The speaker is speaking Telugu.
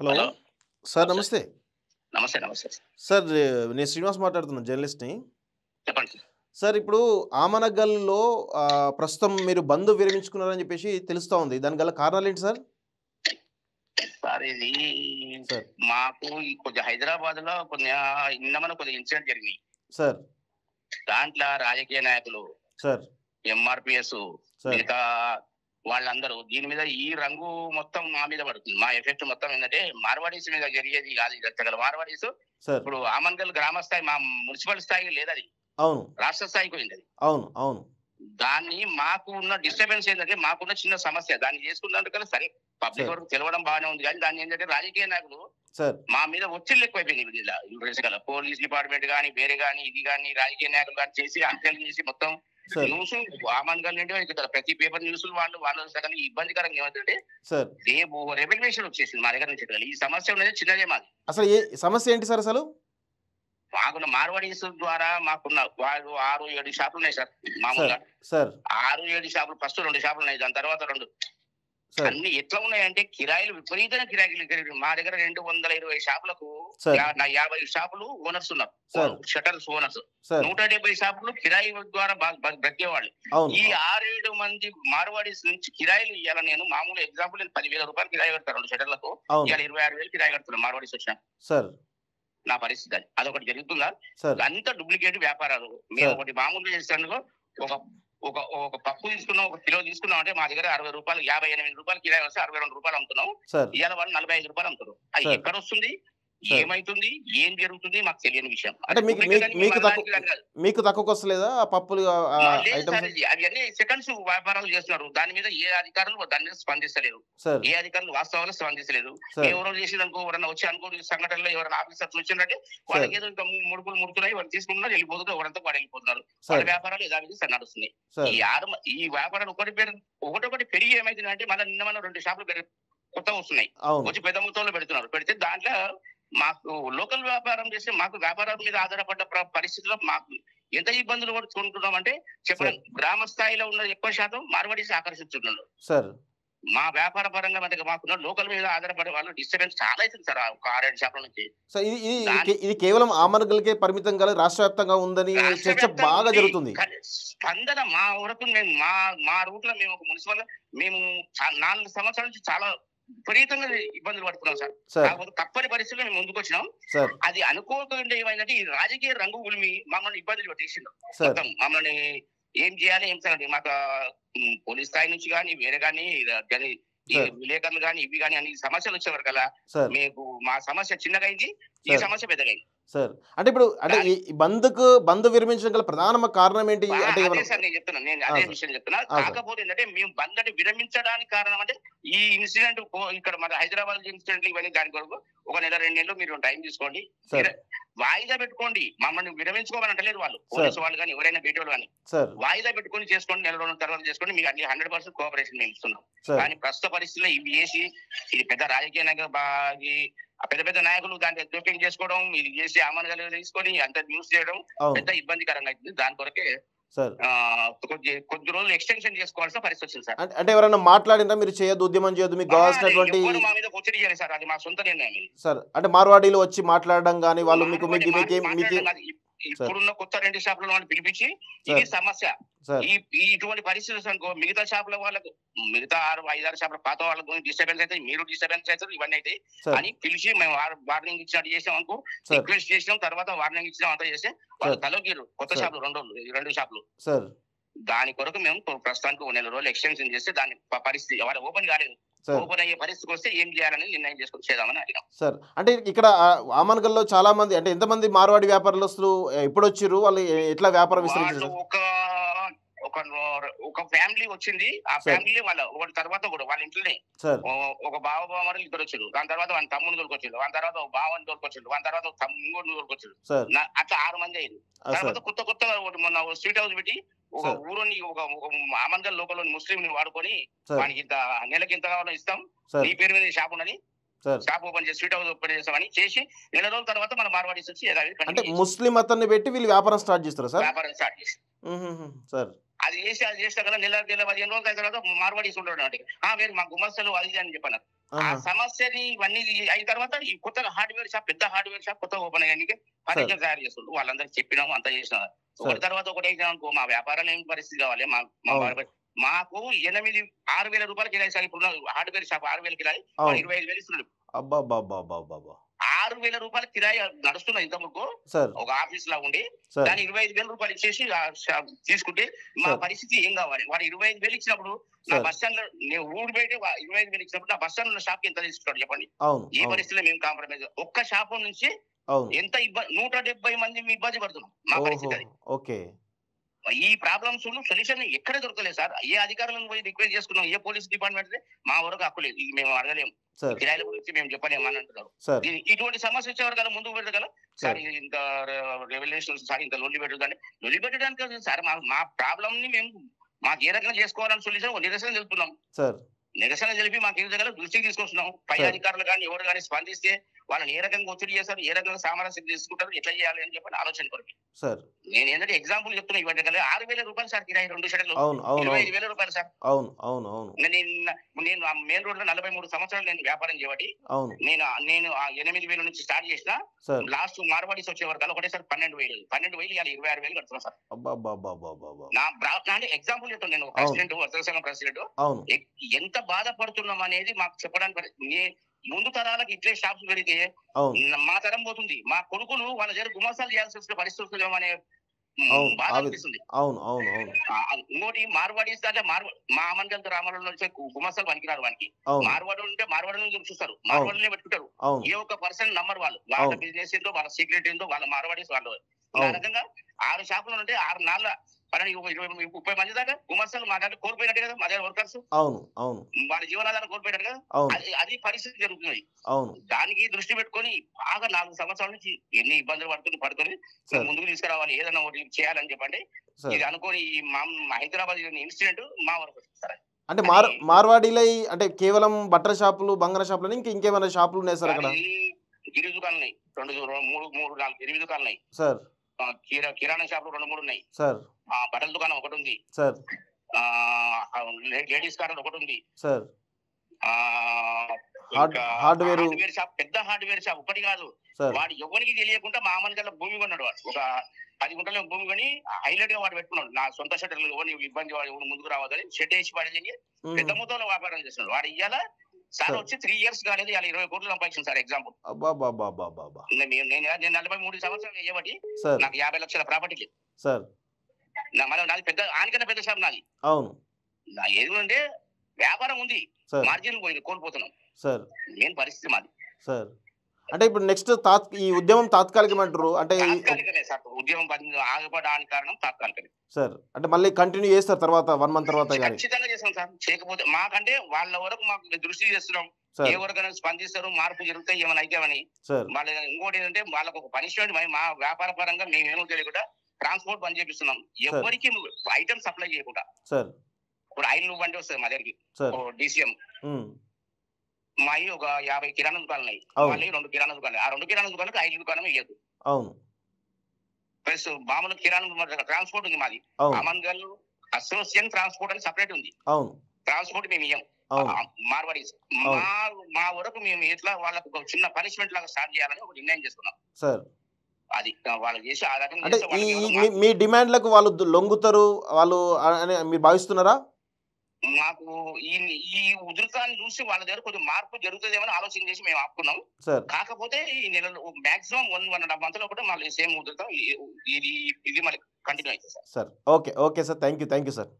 హలో. హలో. Sir sir. నమస్తే. నమస్తే. నమస్తే సార్. సార్ నేను శ్రీనివాస్ మాట్లాడుతున్నాను జర్నలిస్ట్‌ని. చెప్పండి సార్. సార్ ఇప్పుడు ఆమనగల్‌లో ప్రస్తుతం మీరు బంద్ విరమించుకున్నారని చెప్పేసి తెలుస్తా ఉంది. దానికి గల కారణాలేంటి సార్? సార్ ఇది సార్. మాకు ఈ కొద్దిగా హైదరాబాద్‌లో నిన్న మొన్న కొద్దిగా ఇన్సిడెంట్ జరిగినాయి. సార్. దాంట్లో రాజకీయ నాయకులు, సార్. MRPS sir. మిగతా వాళ్ళందరూ దీని మీద ఈ రంగు మొత్తం మా మీద పడుతుంది. మా ఎఫెక్ట్ మొత్తం ఏందంటే మార్వాడీస్ మీద జరిగేది కాదు. ఇది రచ్చగల మార్వాడీస్ సార్. ఇప్పుడు ఆమన్గల్ గ్రామ స్థాయి మా మున్సిపల్ స్థాయికి లేదది. అవును. రాష్ట్ర స్థాయికి పోయిందది. అవును. అవును. దాన్ని మాకు ఉన్న డిస్టర్బెన్స్ ఏంటంటే మాకున్న చిన్న సమస్య. దాన్ని చేసుకున్నందుకనే సరే పబ్లిక్ సార్. వరకు తెలవడం బాగానే ఉంది. కానీ దాన్ని ఏంటంటే రాజకీయ నాయకులు సార్. మా మీద ఒత్తిళ్ళు ఎక్కువైపోయినాయి. ఇలా పోలీస్ డిపార్ట్మెంట్ గానీ వేరే గానీ ఇది గానీ రాజకీయ నాయకులు గానీ చేసి హత్యలు చేసి మొత్తం సార్. న్యూస్ ఆమన్గల్ నుండి ఇక్కడ ప్రతి పేపర్ న్యూస్లు వాళ్ళు సగం ఇబ్బందికరంగా ఏమంటే సార్. రేపు రెవల్యూషన్ వచ్చేసింది మా దగ్గర నుంచి ఇక్కడ. ఈ సమస్య ఉన్నది చిన్నదే మాది. అసలు సమస్య ఏంటి సార్ అసలు? మాకున్న మార్వాడీస్ ద్వారా మాకున్న వాళ్ళు 6, 7 షాపులు ఉన్నాయి సార్ సార్. మామూలుగా. సార్. 6, 7 షాపులు ఫస్ట్ 2 షాపులు ఉన్నాయి. దాని తర్వాత 2 సార్. అన్ని ఎట్లా ఉన్నాయంటే కిరాయిలు విపరీతమైన కిరాయిలు పెరిగినాయి. మా దగ్గర 220 షాపులకు సార్. 50 షాపులు ఓనర్స్ ఉన్నారు. సార్. Shutters owners. సార్. 170 షాపులు కిరాయి ద్వారా బ్రతికేవాళ్ళు. అవును. ఈ 6-7 మంది మార్వాడీస్ నుంచి కిరాయిలు ఇవ్వాలని నేను మామూలు ఎగ్జాంపుల్ నేను 10,000 రూపాయలు కిరాయి కడతాను 2 షటర్లకు. అవును. ఇవాళ 26,000 కిరాయి కడుతున్నాను మార్వాడీస్ వచ్చిన. సార్. నా పరిస్థితి అది. అదొకటి జరుగుతుందా? సార్. అంత డూప్లికేట్ వ్యాపారాలు. మేము సార్. ఒకటి మామూలుగా చేస్తాను. ఒక ఒక ఒక పప్పు తీసుకున్నాం, ఒక కిలో తీసుకున్నాం అంటే మా దగ్గర 60 రూపాయలు, 58 రూపాయలు కిరాయి వస్తే 62 రూపాయలు అమ్ముతున్నాం. సార్. ఇవాళ వాళ్ళు 45 రూపాయలు అమ్ముతారు. అది సార్. ఎక్కడ వస్తుంది, సార్. ఏమైతుంది, ఏం జరుగుతుంది మాకు తెలియని విషయం. అంటే అది మీకు డూప్లికేట్ అని మీకు మేము తక్కువ అనడానికి కాదు. మీకు తక్కువకి వస్తలేదా ఆ పప్పులు లేదు సార్, ఐటమ్స్? ఇది అవన్నీ సెకండ్స్ వ్యాపారాలు చేస్తున్నారు. దాని మీద ఏ అధికారులు దాని మీద స్పందిస్తలేరు. సార్. ఏ అధికారులు వాస్తవాలు స్పందిస్తలేదు. సార్. ఎవరో చేసిననుకో ఎవరన్నా వచ్చి అనుకోని సంఘటనలో ఎవరైనా ఆఫీసర్స్ వచ్చిందంటే వాళ్ళకి ఏదో ఇంకా ముడుపులు ముడుతున్నాయి, వాళ్ళు తీసుకుంటున్నారు, వెళ్ళిపోతున్నారు, ఎవరంతా వాడు వెళ్ళిపోతున్నారు. వాళ్ళ సార్. వ్యాపారాలు యథావిధి నడుస్తున్నాయి. సార్. ఈ వ్యాపారాలు ఒకటొకటి పెరిగి ఏమైతుందంటే మళ్ళీ నిన్న మన 2 షాపులు కొత్తగా వస్తున్నాయి. అవును. వచ్చి పెద్ద మొత్తంలో పెడుతున్నారు. పెడితే దాంట్లో మాకు లోకల్ వ్యాపారం చేస్తే మాకు వ్యాపారం మీద ఆధారపడ్డ పరిస్థితుల్లో మాకు ఎంత ఇబ్బందులు పడుతుంటున్నాం అంటే చెప్పడం. గ్రామ స్థాయిలో ఉన్న ఎక్కువ శాతం మార్వాడీస్ ఆకర్షిస్తున్నారు. సార్. మా వ్యాపార పరంగా అంటే మాకున్న లోకల్ మీద ఆధారపడే వాళ్ళు డిస్టర్బెన్స్ చాలా అవుతుంది సార్. ఒక 6-7 షాపుల నుంచి సో ఇది కేవలం ఆమనగల్కే పరిమితం కాదు, రాష్ట్ర వ్యాప్తంగా ఉందని చర్చ బాగా జరుగుతుంది. స్పందన మా వరకు మేము మా రూట్ లో మేము ఒక మున్సిపల్ మేము 4 సంవత్సరాల నుంచి చాలా విపరీతంగా ఇబ్బందులు పడుతున్నాం సార్. సార్. కాకపోతే తప్పని పరిస్థితుల్లో మేము ముందుకు వచ్చినాం. సార్. అది అనుకోకుండా ఏమైందంటే ఈ రాజకీయ రంగు ఉలిమి మమ్మల్ని ఇబ్బందులు పెట్టేసిండు. సార్. మొత్తం మమ్మల్ని ఏం చేయాలి ఏం చేయాలి మాకు పోలీస్ స్థాయి నుంచి కానీ వేరే కానీ ఈ సార్. విలేకరులు కానీ ఇవి కానీ అన్ని సమస్యలు వచ్చేవారు కదా. సార్. మీకు మా సమస్య చిన్నగా అయింది, ఈ సార్. సమస్య పెద్దగైంది. సార్. అంటే ఇప్పుడు అంటే ఈ బంద్ విరమించడం గల ప్రధాన కారణం ఏంటి? అంటే అదే సార్ నేను చెప్తున్నా. నేను అదే సార్. విషయం చెప్తున్నా. సార్. కాకపోతే ఏంటంటే మేము బంద్ అంటే విరమించడానికి కారణం అంటే ఈ ఇన్సిడెంట్ ఇక్కడ మన హైదరాబాద్ ఇన్సిడెంట్ ఇవన్నీ దాని కొరకు ఒక నెల 2 నెలలు మీరు టైం తీసుకోండి. సార్. వాయిదా పెట్టుకోండి. మమ్మల్ని విరమించుకోమని అంటలేదు వాళ్ళు, పోలీసు వాళ్ళు కానీ ఎవరైనా బయట వాళ్ళు కానీ. సార్. వాయిదా పెట్టుకొని చేసుకోండి, నెల రోజుల తర్వాత చేసుకోండి, మీకు అన్ని 100% కోఆపరేషన్ మేము ఇస్తున్నాం. సార్. కానీ ప్రస్తుత పరిస్థితుల్లో ఇవి చేసి ఇది పెద్ద రాజకీయ నాయకులు పెద్ద పెద్ద నాయకులు దాంట్లో జోక్యం చేసుకోవడం, ఇది చేసి ఆమనగలు తీసుకొని అంత న్యూస్ చేయడం అవును. పెద్ద ఇబ్బందికరంగా అవుతుంది. దాని కొరకే సార్. కొద్ది రోజులు ఎక్స్టెన్షన్ చేసుకోవాల్సిన పరిస్థితి వచ్చింది సార్. అంటే ఎవరైనా మాట్లాడినా మీరు చేయొద్దు, ఉద్యమం చేయొద్దు, మీకు కావాల్సినటువంటి ఎవరు మా మీద ఒత్తిడి చేయాలి సార్, అది మా సొంత నిర్ణయం. సార్ అంటే మార్వాడీలు వచ్చి మాట్లాడడం కానీ వాళ్ళు మీకు ఇప్పుడున్న కొత్త 2 షాపుల వాళ్ళు పిలిపించి ఇది సమస్య, సార్. ఇటువంటి పరిస్థితులు అనుకో మిగతా షాపుల వాళ్ళకు, మిగతా 5-6 షాపుల పాత వాళ్ళకు డిస్టర్బెన్స్ అయితే మీరు డిస్టర్బెన్స్ అవుతారు, ఇవన్నీ అయితే సార్. అని పిలిచి మేము వార్నింగ్ ఇచ్చినట్టు చేసాం అనుకో, సార్. రిక్వెస్ట్ చేసినాం, తర్వాత వార్నింగ్ ఇచ్చినాం అంతా చేస్తే వాళ్ళు తలొగ్గిరు. కొత్త సార్. షాపులు 2 షాపులు. సార్. దాని కొరకు మేము ప్రస్తుతానికి 1 నెల రోజులు ఎక్స్టెన్షన్ చేస్తే దాని పరిస్థితి వాళ్ళు ఓపెన్ కాలేదు. సార్. ఓపెన్ అయ్యే పరిస్థితికి వస్తే ఏం చేయాలని నిర్ణయం చేసుకొని చేద్దామని అడిగాం సార్. అంటే ఇక్కడ ఆమనగల్లో చాలా మంది, అంటే ఎంతమంది మార్వాడి వ్యాపారస్తులు ఎప్పుడు వచ్చిర్రు, వాళ్ళు ఎట్లా వ్యాపారం వాళ్ళు విస్తరించారు? ఒక ఫ్యామిలీ వచ్చింది. ఆ సార్. ఫ్యామిలీ వాళ్ళ తర్వాత కూడా వాళ్ళ ఇంట్లోనే సార్. ఒక బావమరులు 2 వచ్చారు. దాని తర్వాత వాళ్ళ తమ్ముని తోలుకొచ్చారు. దాని తర్వాత ఒక బావని తోలుకొచ్చారు. దాని తర్వాత ఇంకోటి తోలుకొచ్చారు. సార్. అట్లా 6 మంది అయ్యారు. సార్. తర్వాత కొత్త మొన్న స్ట్రీట్ హౌస్ పెట్టి ఒక సార్. ఊరుని ఒక ఆమంగల్ లోకల్లోని ముస్లింని వాడుకొని సార్. వానికి ఇంత నెలకి ఇంత కావాలో ఇస్తాం, సార్. నీ పేరు మీద షాప్ ఉన్నది, సార్. షాప్ ఓపెన్ చేసి స్ట్రీట్ హౌస్ ఓపెన్ చేస్తామని చేసి నెల రోజుల తర్వాత మన మార్వాడీస్ వచ్చి అంటే ముస్లిం అతన్ని పెట్టి వీళ్ళు వ్యాపారం స్టార్ట్ చేస్తారు సార్. వ్యాపారం స్టార్ట్ చేసి సార్. అది చేసినా కదా నెల 15 రోజులు అయిన తర్వాత మార్వాడీస్ ఉంటాడు అంటే వేరు మా గుమస్తలు అది ఇది అని చెప్పాను. ఆ ఆహా! సమస్యని ఇవన్నీ అయిన తర్వాత ఈ కొత్తగా హార్డ్‌వేర్ షాప్ పెద్ద హార్డ్‌వేర్ షాప్ కొత్తగా ఓపెన్ అయ్యానికి సార్. ఫర్నిచర్ తయారు చేస్తుండ్రు. వాళ్ళందరికి చెప్పినాము అంతా చేసినాం. సార్. ఒకటి తర్వాత ఒకటి అయినామనుకో మా వ్యాపారాలు ఏం పరిస్థితి కావాలి. మా అవును. బార్బర్ మాకు 6,000 రూపాయలు కిరాయి సార్. ఇప్పుడు హార్డ్‌వేర్ షాప్ 6,000 కిరాయి. వాడు అవును. 25,000 ఇస్తున్నాడు. అబ్బబ్బబ్బబ్బబ్బబ్బా! 6,000 రూపాయలు కిరాయి నడుస్తున్నది ఇంతకుముందు. సార్. ఒక ఆఫీస్ లా ఉండి సార్. దాని 25,000 రూపాయలు ఇచ్చేసి తీసుకుంటే మా సార్. పరిస్థితి ఏం కావాలి? వాడు 25,000 ఇచ్చినప్పుడు నా సార్. బస్ స్టాండ్ లో నేను ఊరు బయట 25,000 ఇచ్చినప్పుడు నా బస్ స్టాండ్ ఉన్న షాప్ ఎంత తీసుకుంటాడు చెప్పండి? అవును. ఈ అవును. పరిస్థితిలో మేము కాంప్రమైజ్ ఒక్క షాపు నుంచి అవును. ఎంత 170 మంది ఇబ్బంది పడుతున్నాం. మా ఓహో! పరిస్థితి అది. ఓకే. ఈ ప్రాబ్లమ్స్ సొల్యూషన్ ఎక్కడ దొరకలేదు సార్. ఏ అధికారులను పోయి రిక్వెస్ట్ చేసుకున్నాం. ఏ పోలీస్ డిపార్ట్మెంట్ మా వరకు హక్కు లేదు. ఇది మేము అడగలేము. సార్. కిరాయిల గురించి మేము చెప్పలేము అని అంటున్నారు. సార్. ఇటువంటి సమస్య వచ్చేవారు కదా ముందుకు పెడతారు సార్. సార్. ఇది ఇంత రెవల్యూషన్స్ సార్ ఇంత లొల్లి పెట్టడానికి కాదు సార్. మా ప్రాబ్లమ్ ని మేము మాకు ఏ రకంగా చేసుకోవాలని సొల్యూషన్ నిరసన తెలుపుతున్నాం. సార్. నిరసన తెలిపి మాకు ఈ దగ్గర దృష్టికి తీసుకొస్తున్నాం. పై సార్. అధికారులు కానీ ఎవరు కానీ స్పందిస్తే వాళ్ళని ఏ రకంగా ఒత్తిడి చేస్తారు, ఏ రకంగా సామరస్యం తీసుకుంటారు, ఎట్లా చేయాలి అని చెప్పి ఆలోచన కొరకు సార్. నేను ఏంటంటే ఎగ్జాంపుల్ చెప్తున్నా. ఇవ్వండి కదా 6,000 రూపాయలు సార్ కిరాయి 2 షటర్లు అవును. అవును. అవును. 25,000 రూపాయలు సార్. అవును. అవును. అవును. నేను ఆ మెయిన్ రోడ్ లో 43 సంవత్సరాలు నేను వ్యాపారం చేయబట్టి అవును. నేను ఆ 8,000 నుంచి స్టార్ట్ చేసిన. సార్. లాస్ట్ మార్వాడీస్ వచ్చే వరకు ఒకటేసారి 12,000 ఇవాళ 26,000 కడుతున్నా సార్. అబ్బబ్బబ్బబ్బబ్బబ్బా! అంటే ఎగ్జాంపుల్ చెప్తాను. నేను అవును. ప్రెసిడెంట్ వర్తక సంఘం ప్రెసిడెంట్. అవును. ఎంత బాధపడుతున్నాం అనేది మాకు చెప్పడానికి ముందు తరాలకు ఇట్లే షాప్స్ పెరిగితే అవును. మా తరం పోతుంది. మా కొడుకులు వాళ్ళ దగ్గర గుమాసాలు చేయాల్సి వచ్చిన పరిస్థితి వస్తుందేమో అనే అవును. బాధ ఆ అనిపిస్తుంది. అవును. అవును. అవును. ఇంకోటి మార్వాడీస్ అంటే మా అమన్గల్ గ్రామాలలో వచ్చే గుమాసాలు పనికిరారు వానికి. అవును. మార్వాడు ఉంటే మార్వాడిని చూస్తారు. అవును. మార్వాడినే పెట్టుకుంటారు. అవును. ఏ ఒక్క పర్సన్ నమ్మరు వాళ్ళు. వాళ్ళ అవును. బిజినెస్ ఏందో, వాళ్ళ సీక్రెట్ ఏందో, వాళ్ళ మార్వాడీస్ వాళ్ళు. ఆ అవును. రకంగా 6 షాపులు ఉంటే 6 నాళ్ళ 20-30 మంది దాకా గుమస్తలు మా దగ్గర కోల్పోయినట్టు కదా. మా దగ్గర వర్కర్స్ అవును. అవును. వాళ్ళ జీవనాధారం కోల్పోయినట్టు కదా. అవును. అది పరిస్థితి జరుగుతుంది. అవును. దానికి దృష్టి పెట్టుకొని బాగా 4 సంవత్సరాల నుంచి ఎన్ని ఇబ్బందులు పడుకొని సార్. ముందుకు తీసుకురావాలి. ఏదైనా ఒకటి చేయాలని చెప్పండి. సార్. ఇది అనుకోని ఈ హైదరాబాద్ ఇన్సిడెంట్ మా వరకు వచ్చింది సార్. అంటే అది మార్వాడీలై అంటే కేవలం బట్టల షాపులు, బంగారం షాపులని ఇంకేమైనా షాపులు ఉన్నాయి సార్ అక్కడ? గిరి దుకాణాలున్నాయి. 3, 4, 8 దుకాణాలున్నాయి. సార్. కిరాణా షాపులు 2, 3 ఉన్నాయి. సార్. బట్టల దుకాణం ఒకటి ఉంది. సార్. లేడీస్ కార్నర్ ఒకటి ఉంది. సార్. ఇంకా హార్డ్‌వేర్ హార్డ్‌వేర్ షాప్, పెద్ద హార్డ్‌వేర్ షాప్ ఒకటి కాదు. సార్. వాడు ఎవరికి తెలియకుండా మా అమ్మని భూమి కొన్నాడు. వాడు ఒక 10 గుంటల భూమి కొని హైలైట్ గా వాడు పెట్టుకున్నాడు. నా సొంత షట్టర్లు ఎవరు ఇబ్బంది వాడు ఎవరు ముందుకు రావద్దని షెడ్ వేసి పడేసి పెద్ద మొత్తంలో వ్యాపారం చేస్తున్నాడు. వాడు ఇయ్యాల సార్ వచ్చి 3 ఇయర్స్ కాలేదు. ఇవాళ 20 కోట్లు సంపాదించింది సార్. ఎగ్జాంపుల్. అబ్బబ్బబ్బబ్బబ్బా! నేను 43 సంవత్సరాలు చేయబట్టి సార్. నాకు 50 లక్షల ప్రాపర్టీకి సార్. మళ్ళీ నాది పెద్ద ఆనికన్నా పెద్ద షాప్ నాది. అవును. ఏదంటే వ్యాపారం ఉంది, సార్. మార్జిన్ పోయింది, కోల్పోతున్నాం. సార్. మెయిన్ పరిస్థితి మాది. సార్. అంటే ఇప్పుడు నెక్స్ట్ ఈ ఉద్యమం తాత్కాలికమంటారు. అంటే తాత్కాలికమే సార్. ఉద్యమం ఆగిపోవడానికి కారణం తాత్కాలికమే సార్. అంటే మళ్ళీ కంటిన్యూ చేస్తారు తర్వాత 1 మంత్ తర్వాత గాని? ఖచ్చితంగా చేస్తాం సార్. చేయకపోతే మాకంటే వాళ్ళ వరకు మాకు దృష్టి చేస్తున్నాం. సార్. ఏ వరకైనా స్పందిస్తారు, మార్పు జరుగుతాయి, ఏమైనా అయితేమని. సార్. వాళ్ళ ఇంకోటి ఏంటంటే వాళ్ళకు ఒక పనిష్మెంట్ మా వ్యాపార పరంగా మేమేమో తెలియకుండా ట్రాన్స్పోర్ట్ బంద్ చేపిస్తున్నాం. ఎవరికి ఐటమ్ సప్లై చేయకుండా. సార్. ఇప్పుడు ఆయిల్ బండి వస్తుంది మా దగ్గరికి. సార్. DCM మావి ఒక 50 కిరాణా దుకాణాలు ఉన్నాయి. అవును. మళ్ళీ 2 కిరాణా దుకాణాలు. ఆ 2 కిరాణా దుకాణాలకు ఆయిల్ దుకాణం ఇయ్యదు. అవును. ప్లస్ మామూలు కిరాణా ట్రాన్స్పోర్ట్ ఉంది మాది. అవును. అమన్గల్ అసోసియేషన్ ట్రాన్స్పోర్ట్ అని సపరేట్ ఉంది. అవును. ట్రాన్స్పోర్ట్ మేము ఇయ్యం. అవును. మార్వాడీస్ అవును. మా వరకు మేము ఎట్లా వాళ్ళకు ఒక చిన్న పనిష్మెంట్ లాగా స్టార్ట్ చేయాలని ఒక నిర్ణయం చేసుకున్నాం. సార్. అది వాళ్ళు చేసి ఆ రకంగా అంటే చేస్తే వాళ్ళకి మీ డిమాండ్లకు వాళ్ళు లొంగుతారు వాళ్ళు అని మీరు భావిస్తున్నారా? మాకు ఈ ఉధృతాన్ని చూసి వాళ్ళ దగ్గర కొంచెం మార్పు జరుగుతుందేమని ఆలోచన చేసి మేము ఆపుకున్నాం. సార్. కాకపోతే ఈ నెలలో మాక్సిమం 1.5 month లో కూడా మళ్ళీ సేమ్ ఉధృతం ఇది మళ్ళీ కంటిన్యూ అవుతుంది sir. Sir. Okay. Okay sir. Thank you sir.